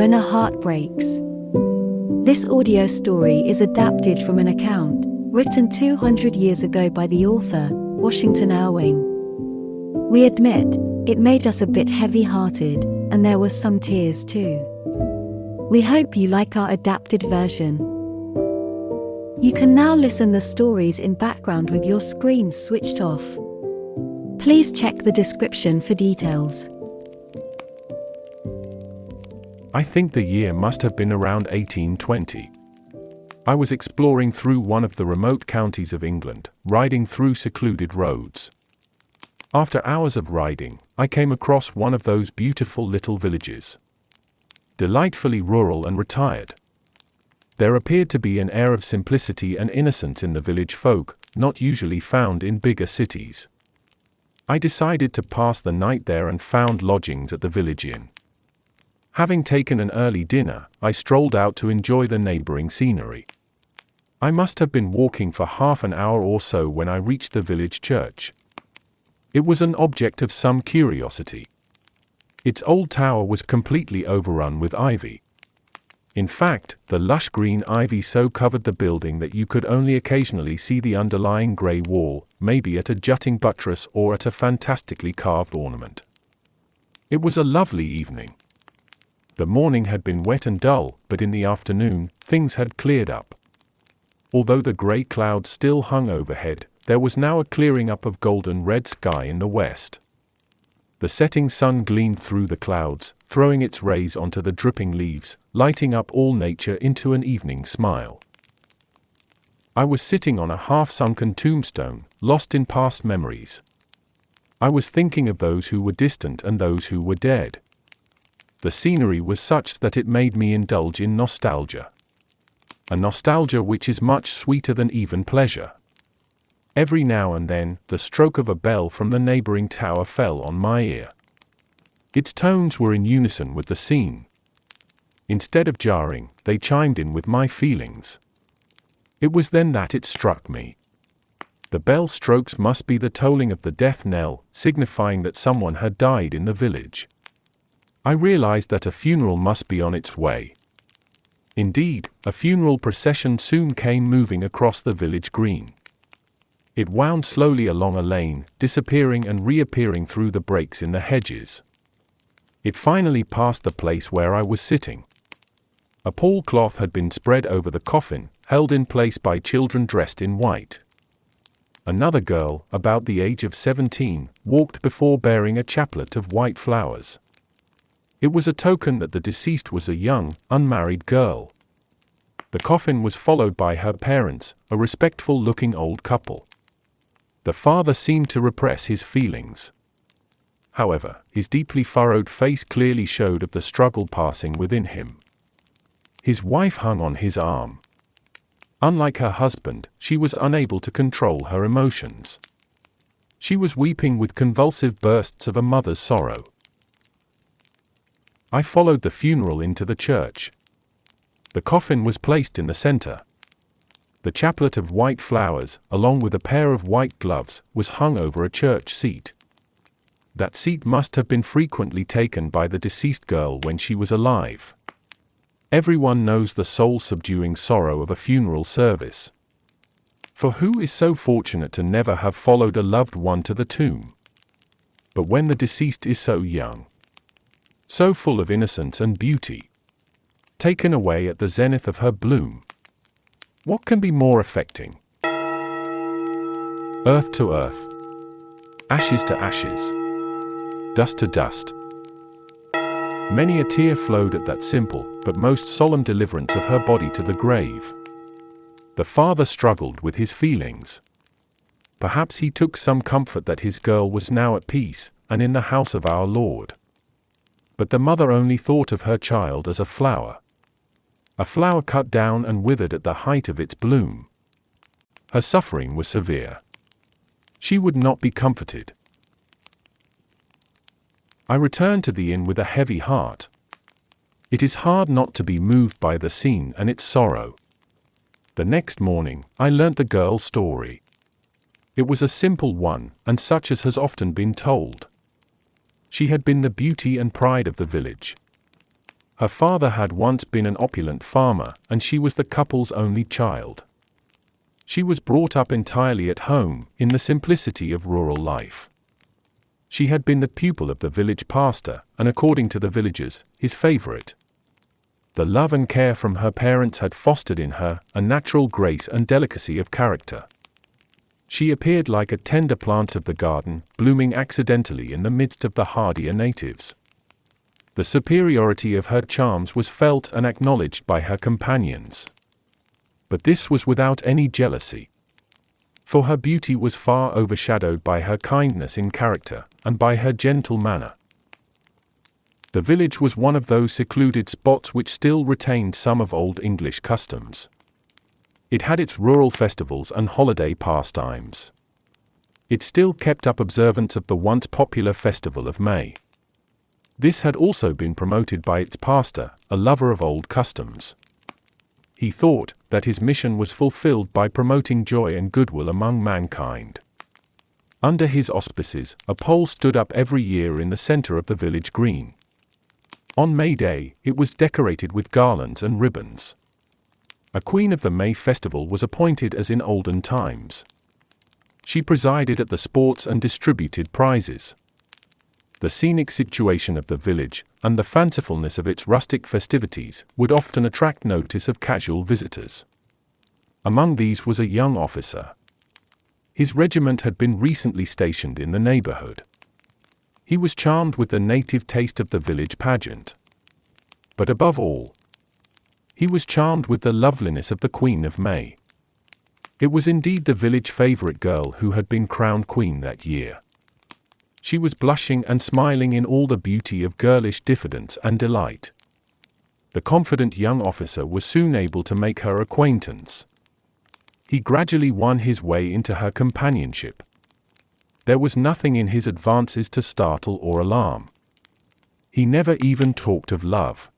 When a Heart Breaks. This audio story is adapted from an account written 200 years ago by the author, Washington Irving. We admit, it made us a bit heavy-hearted, and there were some tears too. We hope you like our adapted version. You can now listen the stories in background with your screen switched off. Please check the description for details. I think the year must have been around 1820. I was exploring through one of the remote counties of England, riding through secluded roads. After hours of riding, I came across one of those beautiful little villages. Delightfully rural and retired. There appeared to be an air of simplicity and innocence in the village folk, not usually found in bigger cities. I decided to pass the night there and found lodgings at the village inn. Having taken an early dinner, I strolled out to enjoy the neighboring scenery. I must have been walking for half an hour or so when I reached the village church. It was an object of some curiosity. Its old tower was completely overrun with ivy. In fact, the lush green ivy so covered the building that you could only occasionally see the underlying grey wall, maybe at a jutting buttress or at a fantastically carved ornament. It was a lovely evening. The morning had been wet and dull, but in the afternoon, things had cleared up. Although the grey clouds still hung overhead, there was now a clearing up of golden-red sky in the west. The setting sun gleamed through the clouds, throwing its rays onto the dripping leaves, lighting up all nature into an evening smile. I was sitting on a half-sunken tombstone, lost in past memories. I was thinking of those who were distant and those who were dead. The scenery was such that it made me indulge in nostalgia. A nostalgia which is much sweeter than even pleasure. Every now and then, the stroke of a bell from the neighboring tower fell on my ear. Its tones were in unison with the scene. Instead of jarring, they chimed in with my feelings. It was then that it struck me. The bell strokes must be the tolling of the death knell, signifying that someone had died in the village. I realized that a funeral must be on its way. Indeed, a funeral procession soon came moving across the village green. It wound slowly along a lane, disappearing and reappearing through the breaks in the hedges. It finally passed the place where I was sitting. A pall cloth had been spread over the coffin, held in place by children dressed in white. Another girl, about the age of 17, walked before bearing a chaplet of white flowers. It was a token that the deceased was a young, unmarried girl. The coffin was followed by her parents, a respectful-looking old couple. The father seemed to repress his feelings. However, his deeply furrowed face clearly showed of the struggle passing within him. His wife hung on his arm. Unlike her husband, she was unable to control her emotions. She was weeping with convulsive bursts of a mother's sorrow. I followed the funeral into the church. The coffin was placed in the center. The chaplet of white flowers, along with a pair of white gloves, was hung over a church seat. That seat must have been frequently taken by the deceased girl when she was alive. Everyone knows the soul-subduing sorrow of a funeral service. For who is so fortunate to never have followed a loved one to the tomb? But when the deceased is so young, so full of innocence and beauty, taken away at the zenith of her bloom, what can be more affecting? Earth to earth, ashes to ashes, dust to dust. Many a tear flowed at that simple, but most solemn deliverance of her body to the grave. The father struggled with his feelings. Perhaps he took some comfort that his girl was now at peace, and in the house of our Lord. But the mother only thought of her child as a flower cut down and withered at the height of its bloom. Her suffering was severe. She would not be comforted. I returned to the inn with a heavy heart. It is hard not to be moved by the scene and its sorrow. The next morning, I learnt the girl's story. It was a simple one, and such as has often been told. She had been the beauty and pride of the village. Her father had once been an opulent farmer, and she was the couple's only child. She was brought up entirely at home, in the simplicity of rural life. She had been the pupil of the village pastor, and according to the villagers, his favorite. The love and care from her parents had fostered in her a natural grace and delicacy of character. She appeared like a tender plant of the garden, blooming accidentally in the midst of the hardier natives. The superiority of her charms was felt and acknowledged by her companions. But this was without any jealousy. For her beauty was far overshadowed by her kindness in character, and by her gentle manner. The village was one of those secluded spots which still retained some of old English customs. It had its rural festivals and holiday pastimes. It still kept up observance of the once popular festival of May. This had also been promoted by its pastor, a lover of old customs. He thought that his mission was fulfilled by promoting joy and goodwill among mankind. Under his auspices, a pole stood up every year in the center of the village green. On May Day, it was decorated with garlands and ribbons. A queen of the May festival was appointed as in olden times. She presided at the sports and distributed prizes. The scenic situation of the village, and the fancifulness of its rustic festivities, would often attract notice of casual visitors. Among these was a young officer. His regiment had been recently stationed in the neighborhood. He was charmed with the native taste of the village pageant. But above all, he was charmed with the loveliness of the Queen of May. It was indeed the village favorite girl who had been crowned queen that year. She was blushing and smiling in all the beauty of girlish diffidence and delight. The confident young officer was soon able to make her acquaintance. He gradually won his way into her companionship. There was nothing in his advances to startle or alarm. He never even talked of love.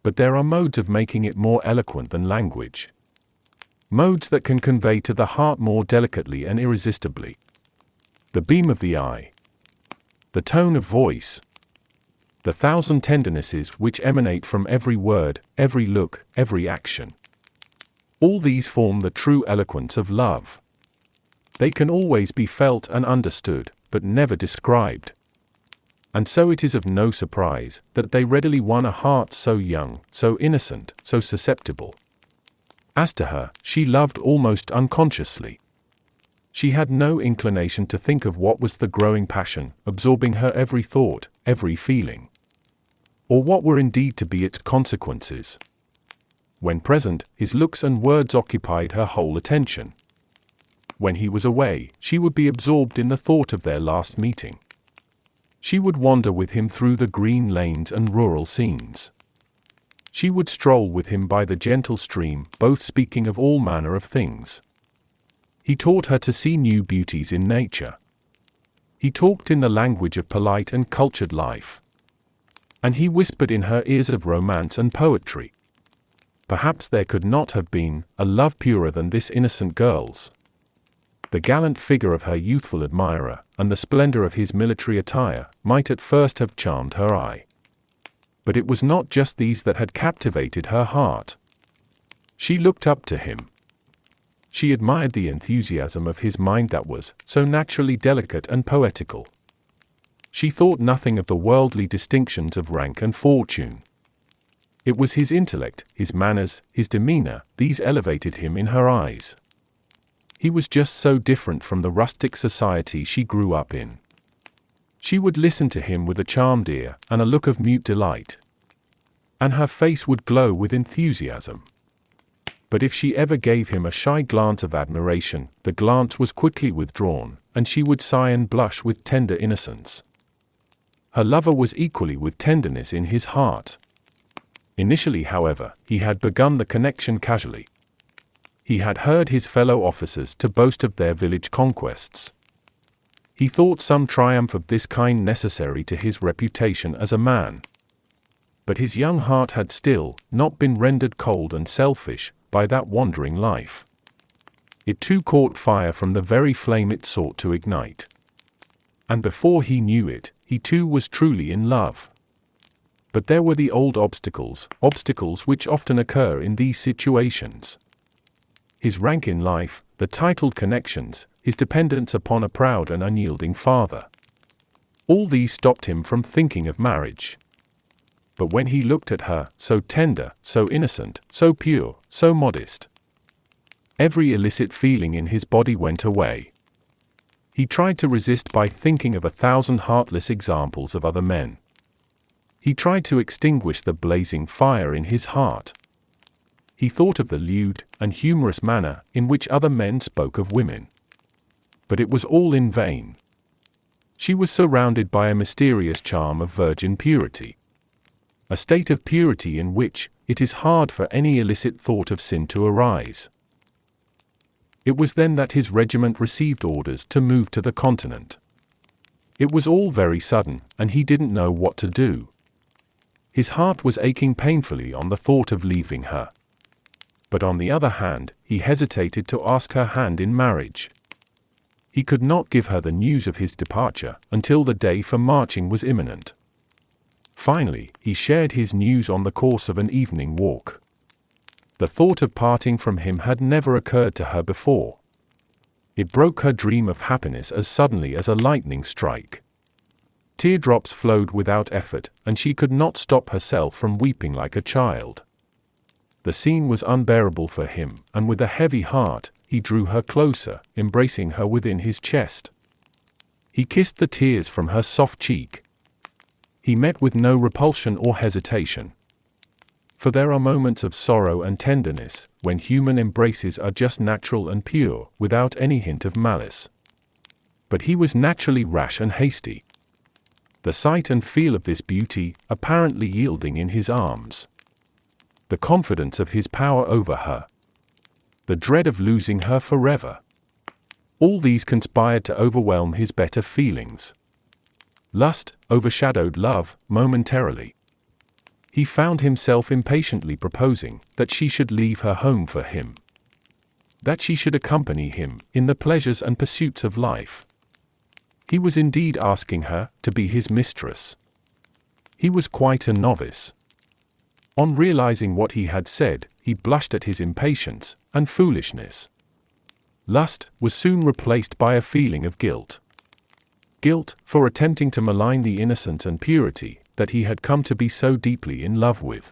But there are modes of making it more eloquent than language. Modes that can convey to the heart more delicately and irresistibly. The beam of the eye. The tone of voice. The thousand tendernesses which emanate from every word, every look, every action. All these form the true eloquence of love. They can always be felt and understood, but never described. And so it is of no surprise that they readily won a heart so young, so innocent, so susceptible. As to her, she loved almost unconsciously. She had no inclination to think of what was the growing passion, absorbing her every thought, every feeling. Or what were indeed to be its consequences. When present, his looks and words occupied her whole attention. When he was away, she would be absorbed in the thought of their last meeting. She would wander with him through the green lanes and rural scenes. She would stroll with him by the gentle stream, both speaking of all manner of things. He taught her to see new beauties in nature. He talked in the language of polite and cultured life. And he whispered in her ears of romance and poetry. Perhaps there could not have been a love purer than this innocent girl's. The gallant figure of her youthful admirer, and the splendor of his military attire, might at first have charmed her eye. But it was not just these that had captivated her heart. She looked up to him. She admired the enthusiasm of his mind that was so naturally delicate and poetical. She thought nothing of the worldly distinctions of rank and fortune. It was his intellect, his manners, his demeanor, these elevated him in her eyes. He was just so different from the rustic society she grew up in. She would listen to him with a charmed ear and a look of mute delight. And her face would glow with enthusiasm. But if she ever gave him a shy glance of admiration, the glance was quickly withdrawn, and she would sigh and blush with tender innocence. Her lover was equally with tenderness in his heart. Initially, however, he had begun the connection casually. He had heard his fellow officers to boast of their village conquests. He thought some triumph of this kind necessary to his reputation as a man. But his young heart had still not been rendered cold and selfish by that wandering life. It too caught fire from the very flame it sought to ignite. And before he knew it, he too was truly in love. But there were the old obstacles which often occur in these situations. His rank in life, the titled connections, his dependence upon a proud and unyielding father. All these stopped him from thinking of marriage. But when he looked at her, so tender, so innocent, so pure, so modest, every illicit feeling in his body went away. He tried to resist by thinking of 1,000 heartless examples of other men. He tried to extinguish the blazing fire in his heart. He thought of the lewd and humorous manner in which other men spoke of women. But it was all in vain. She was surrounded by a mysterious charm of virgin purity. A state of purity in which it is hard for any illicit thought of sin to arise. It was then that his regiment received orders to move to the continent. It was all very sudden, and he didn't know what to do. His heart was aching painfully on the thought of leaving her. But on the other hand, he hesitated to ask her hand in marriage. He could not give her the news of his departure until the day for marching was imminent. Finally, he shared his news on the course of an evening walk. The thought of parting from him had never occurred to her before. It broke her dream of happiness as suddenly as a lightning strike. Teardrops flowed without effort, and she could not stop herself from weeping like a child. The scene was unbearable for him, and with a heavy heart, he drew her closer, embracing her within his chest. He kissed the tears from her soft cheek. He met with no repulsion or hesitation. For there are moments of sorrow and tenderness, when human embraces are just natural and pure, without any hint of malice. But he was naturally rash and hasty. The sight and feel of this beauty, apparently yielding in his arms, the confidence of his power over her, the dread of losing her forever, all these conspired to overwhelm his better feelings. Lust overshadowed love momentarily. He found himself impatiently proposing that she should leave her home for him, that she should accompany him in the pleasures and pursuits of life. He was indeed asking her to be his mistress. He was quite a novice. On realizing what he had said, he blushed at his impatience and foolishness. Lust was soon replaced by a feeling of guilt. Guilt for attempting to malign the innocence and purity that he had come to be so deeply in love with.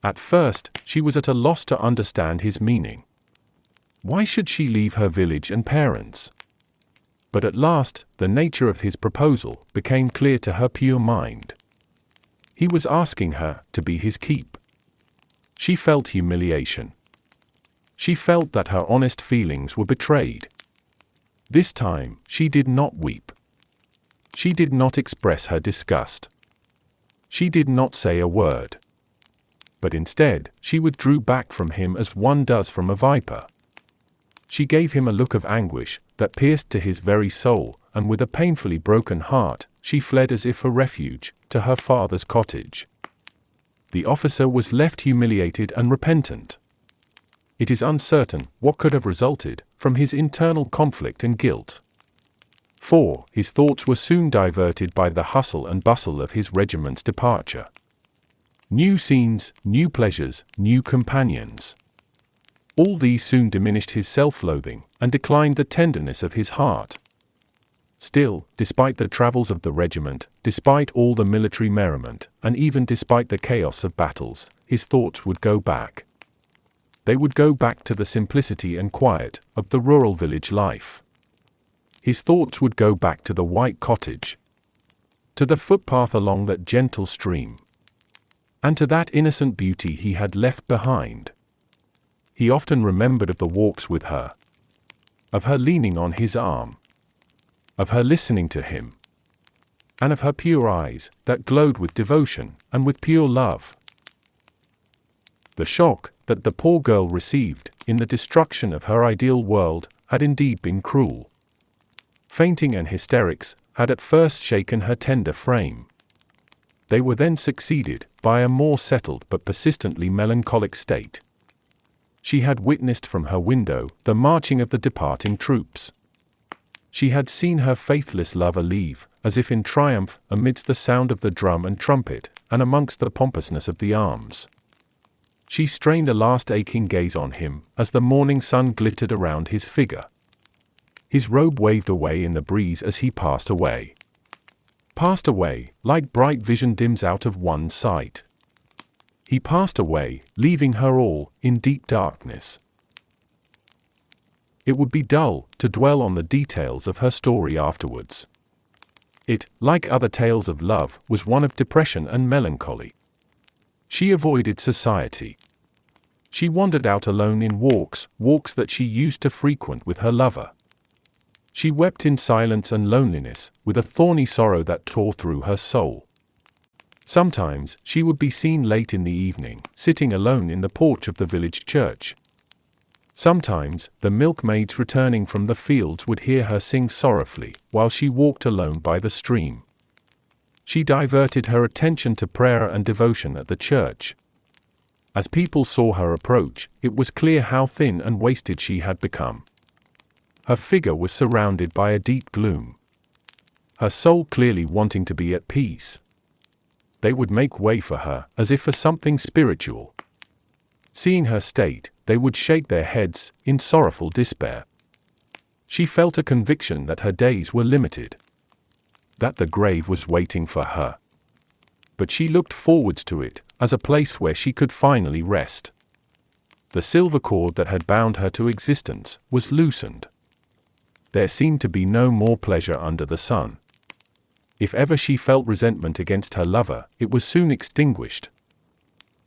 At first, she was at a loss to understand his meaning. Why should she leave her village and parents? But at last, the nature of his proposal became clear to her pure mind. He was asking her to be his keep. She felt humiliation. She felt that her honest feelings were betrayed. This time, she did not weep. She did not express her disgust. She did not say a word. But instead, she withdrew back from him as one does from a viper. She gave him a look of anguish that pierced to his very soul, and with a painfully broken heart, she fled as if for refuge to her father's cottage. The officer was left humiliated and repentant. It is uncertain what could have resulted from his internal conflict and guilt. For his thoughts were soon diverted by the hustle and bustle of his regiment's departure. New scenes, new pleasures, new companions. All these soon diminished his self-loathing and declined the tenderness of his heart. Still, despite the travels of the regiment, despite all the military merriment, and even despite the chaos of battles, his thoughts would go back. They would go back to the simplicity and quiet of the rural village life. His thoughts would go back to the white cottage, to the footpath along that gentle stream, and to that innocent beauty he had left behind. He often remembered of the walks with her, of her leaning on his arm, of her listening to him, and of her pure eyes that glowed with devotion and with pure love. The shock that the poor girl received in the destruction of her ideal world had indeed been cruel. Fainting and hysterics had at first shaken her tender frame. They were then succeeded by a more settled but persistently melancholic state. She had witnessed from her window the marching of the departing troops. She had seen her faithless lover leave, as if in triumph, amidst the sound of the drum and trumpet, and amongst the pompousness of the arms. She strained a last aching gaze on him, as the morning sun glittered around his figure. His robe waved away in the breeze as he passed away. Passed away, like bright vision dims out of one's sight. He passed away, leaving her all in deep darkness. It would be dull to dwell on the details of her story afterwards. It, like other tales of love, was one of depression and melancholy. She avoided society. She wandered out alone in walks that she used to frequent with her lover. She wept in silence and loneliness, with a thorny sorrow that tore through her soul. Sometimes she would be seen late in the evening, sitting alone in the porch of the village church. Sometimes, the milkmaids returning from the fields would hear her sing sorrowfully, while she walked alone by the stream. She diverted her attention to prayer and devotion at the church. As people saw her approach, it was clear how thin and wasted she had become. Her figure was surrounded by a deep gloom. Her soul clearly wanting to be at peace. They would make way for her, as if for something spiritual. Seeing her state, they would shake their heads, in sorrowful despair. She felt a conviction that her days were limited. That the grave was waiting for her. But she looked forwards to it, as a place where she could finally rest. The silver cord that had bound her to existence was loosened. There seemed to be no more pleasure under the sun. If ever she felt resentment against her lover, it was soon extinguished.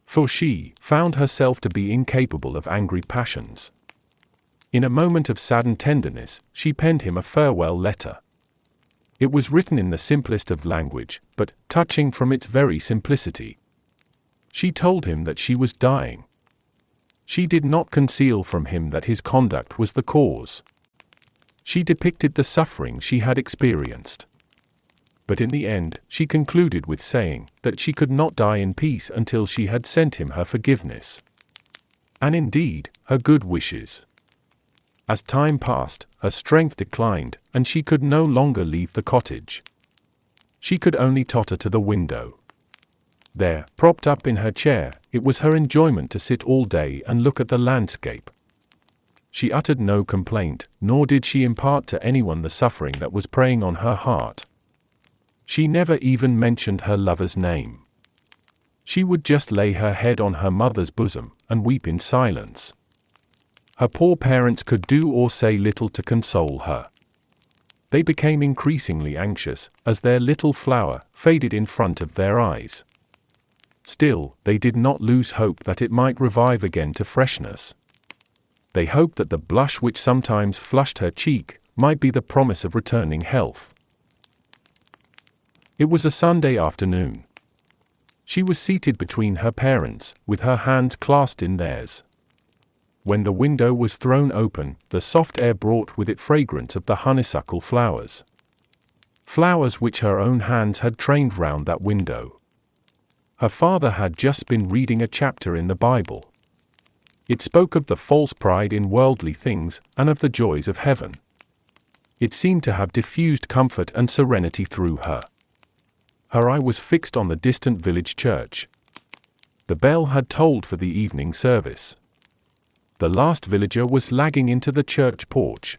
For she found herself to be incapable of angry passions. In a moment of saddened tenderness, she penned him a farewell letter. It was written in the simplest of language, but touching from its very simplicity. She told him that she was dying. She did not conceal from him that his conduct was the cause. She depicted the suffering she had experienced. But in the end, she concluded with saying that she could not die in peace until she had sent him her forgiveness. And indeed, her good wishes. As time passed, her strength declined, and she could no longer leave the cottage. She could only totter to the window. There, propped up in her chair, it was her enjoyment to sit all day and look at the landscape. She uttered no complaint, nor did she impart to anyone the suffering that was preying on her heart. She never even mentioned her lover's name. She would just lay her head on her mother's bosom, and weep in silence. Her poor parents could do or say little to console her. They became increasingly anxious, as their little flower faded in front of their eyes. Still, they did not lose hope that it might revive again to freshness. They hoped that the blush which sometimes flushed her cheek might be the promise of returning health. It was a Sunday afternoon. She was seated between her parents, with her hands clasped in theirs. When the window was thrown open, the soft air brought with it fragrance of the honeysuckle flowers. Flowers which her own hands had trained round that window. Her father had just been reading a chapter in the Bible. It spoke of the false pride in worldly things, and of the joys of heaven. It seemed to have diffused comfort and serenity through her. Her eye was fixed on the distant village church. The bell had tolled for the evening service. The last villager was lagging into the church porch.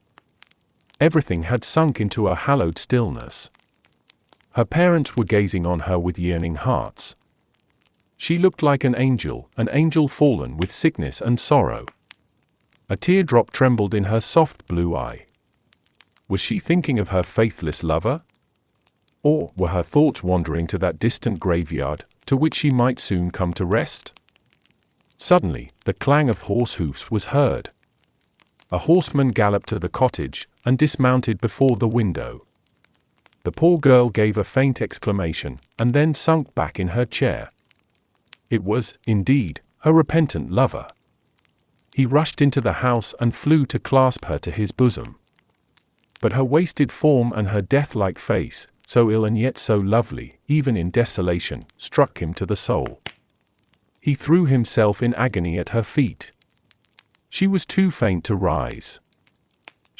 Everything had sunk into a hallowed stillness. Her parents were gazing on her with yearning hearts. She looked like an angel fallen with sickness and sorrow. A teardrop trembled in her soft blue eye. Was she thinking of her faithless lover? Or were her thoughts wandering to that distant graveyard, to which she might soon come to rest? Suddenly, the clang of horse hoofs was heard. A horseman galloped to the cottage, and dismounted before the window. The poor girl gave a faint exclamation, and then sunk back in her chair. It was, indeed, her repentant lover. He rushed into the house and flew to clasp her to his bosom. But her wasted form and her death-like face, so ill and yet so lovely, even in desolation, struck him to the soul. He threw himself in agony at her feet. She was too faint to rise.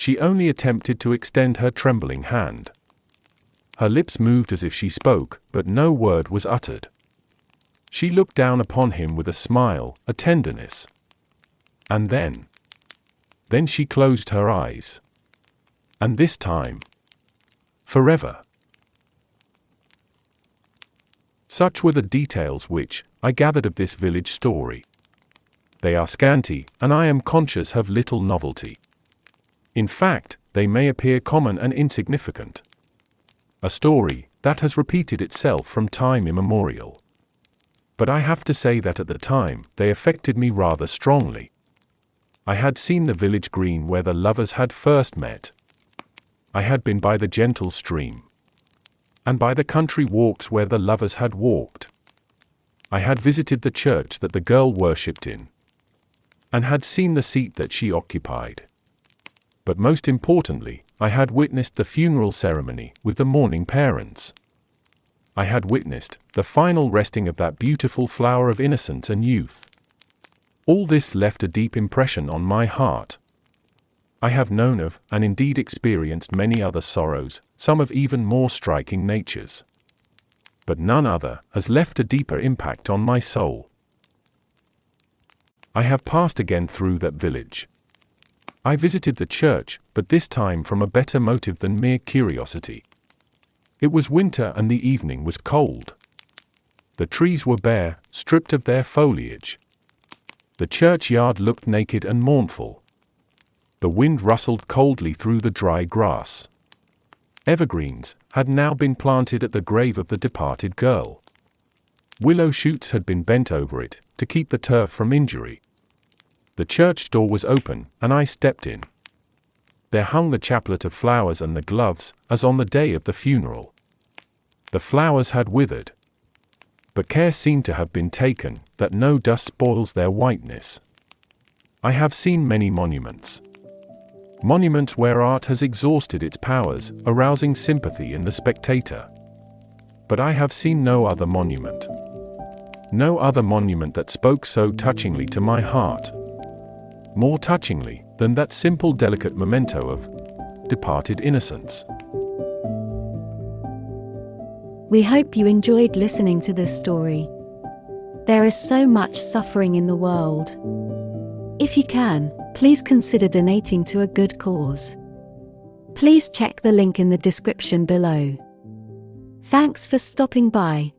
She only attempted to extend her trembling hand. Her lips moved as if she spoke, but no word was uttered. She looked down upon him with a smile, a tenderness. And then she closed her eyes. And this time, forever. Such were the details which I gathered of this village story. They are scanty, and I am conscious have little novelty. In fact, they may appear common and insignificant. A story that has repeated itself from time immemorial. But I have to say that at the time, they affected me rather strongly. I had seen the village green where the lovers had first met. I had been by the gentle stream. And by the country walks where the lovers had walked. I had visited the church that the girl worshipped in. And had seen the seat that she occupied. But most importantly, I had witnessed the funeral ceremony with the mourning parents. I had witnessed the final resting of that beautiful flower of innocence and youth. All this left a deep impression on my heart. I have known of, and indeed experienced many other sorrows, some of even more striking natures. But none other has left a deeper impact on my soul. I have passed again through that village. I visited the church, but this time from a better motive than mere curiosity. It was winter and the evening was cold. The trees were bare, stripped of their foliage. The churchyard looked naked and mournful. The wind rustled coldly through the dry grass. Evergreens had now been planted at the grave of the departed girl. Willow shoots had been bent over it, to keep the turf from injury. The church door was open, and I stepped in. There hung the chaplet of flowers and the gloves, as on the day of the funeral. The flowers had withered. But care seemed to have been taken, that no dust spoils their whiteness. I have seen many monuments. Monuments where art has exhausted its powers, arousing sympathy in the spectator. But I have seen no other monument. No other monument that spoke so touchingly to my heart. More touchingly than that simple delicate memento of departed innocence. We hope you enjoyed listening to this story. There is so much suffering in the world. If you can, please consider donating to a good cause. Please check the link in the description below. Thanks for stopping by.